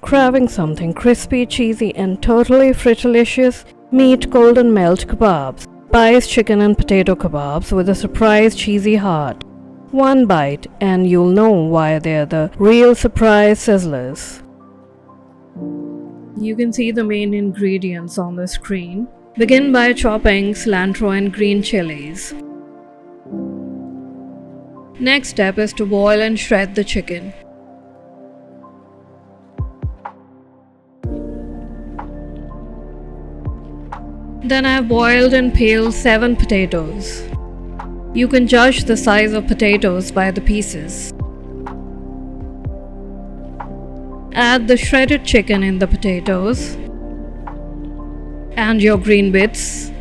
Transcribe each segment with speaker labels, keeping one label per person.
Speaker 1: Craving something crispy, cheesy, and totally fritterlicious? Meet golden melt kebabs, spiced chicken and potato kebabs with a surprise cheesy heart. One bite and you'll know why they're the real surprise sizzlers. You can see the main ingredients on the screen. Begin by chopping cilantro and green chilies. Next step is to boil and shred the chicken. Then I've boiled and peeled 7 potatoes. You can judge the size of potatoes by the pieces. Add the shredded chicken in the potatoes and your green bits.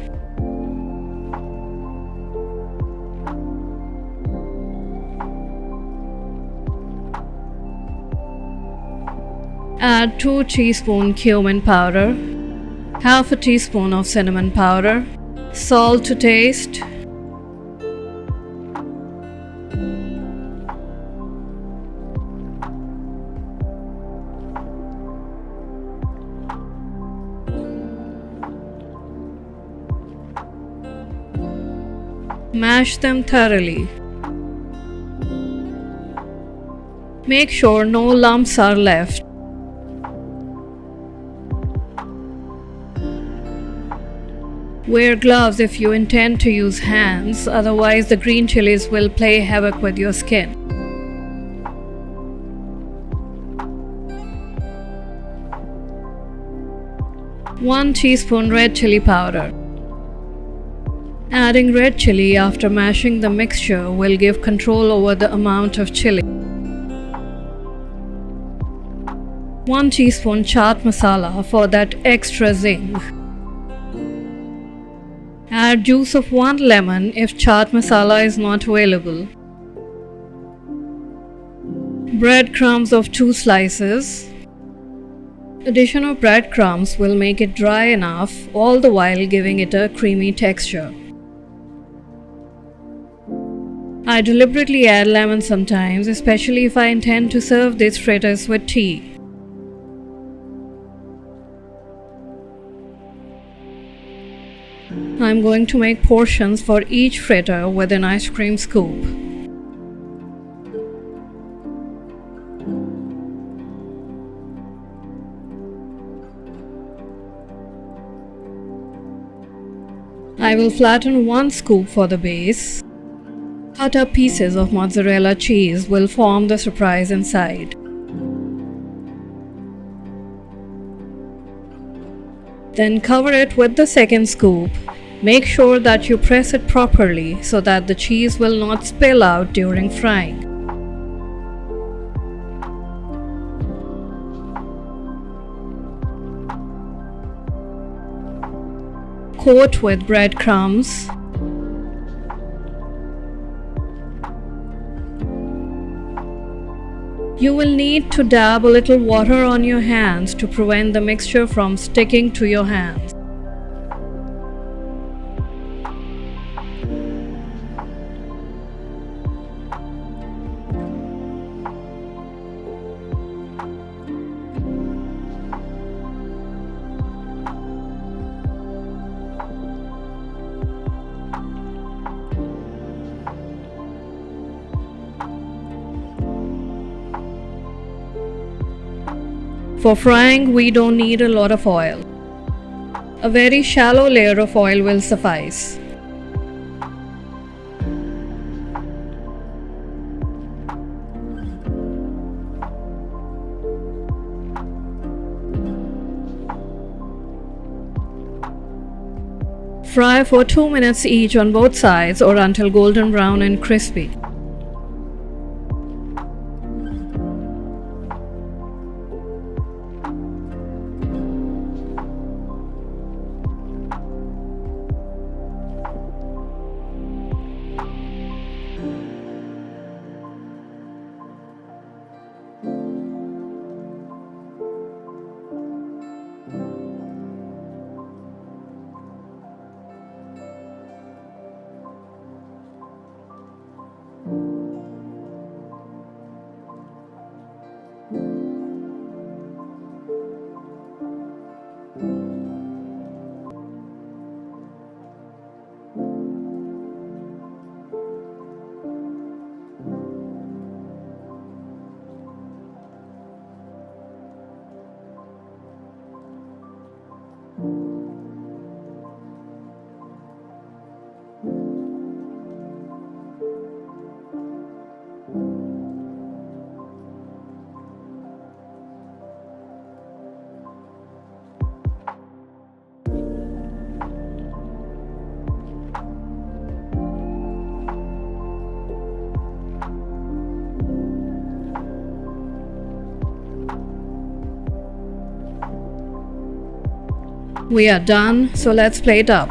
Speaker 1: Add 2 teaspoons cumin powder, half a teaspoon of cinnamon powder, salt to taste, mash them thoroughly. Make sure no lumps are left. Wear gloves if you intend to use hands, otherwise the green chilies will play havoc with your skin. One teaspoon red chili powder. Adding red chili after mashing the mixture will give control over the amount of chili. 1 teaspoon chaat masala for that extra zing. Add juice of 1 lemon if chaat masala is not available. Breadcrumbs of 2 slices. Addition of breadcrumbs will make it dry enough, all the while giving it a creamy texture. I deliberately add lemon sometimes, especially if I intend to serve these fritters with tea. I'm going to make portions for each fritter with an ice cream scoop. I will flatten 1 scoop for the base. Cut up pieces of mozzarella cheese will form the surprise inside. Then cover it with the second scoop. Make sure that you press it properly so that the cheese will not spill out during frying. Coat with breadcrumbs. You will need to dab a little water on your hands to prevent the mixture from sticking to your hands. For frying, we don't need a lot of oil. A very shallow layer of oil will suffice. Fry for 2 minutes each on both sides or until golden brown and crispy. We are done, so let's plate up.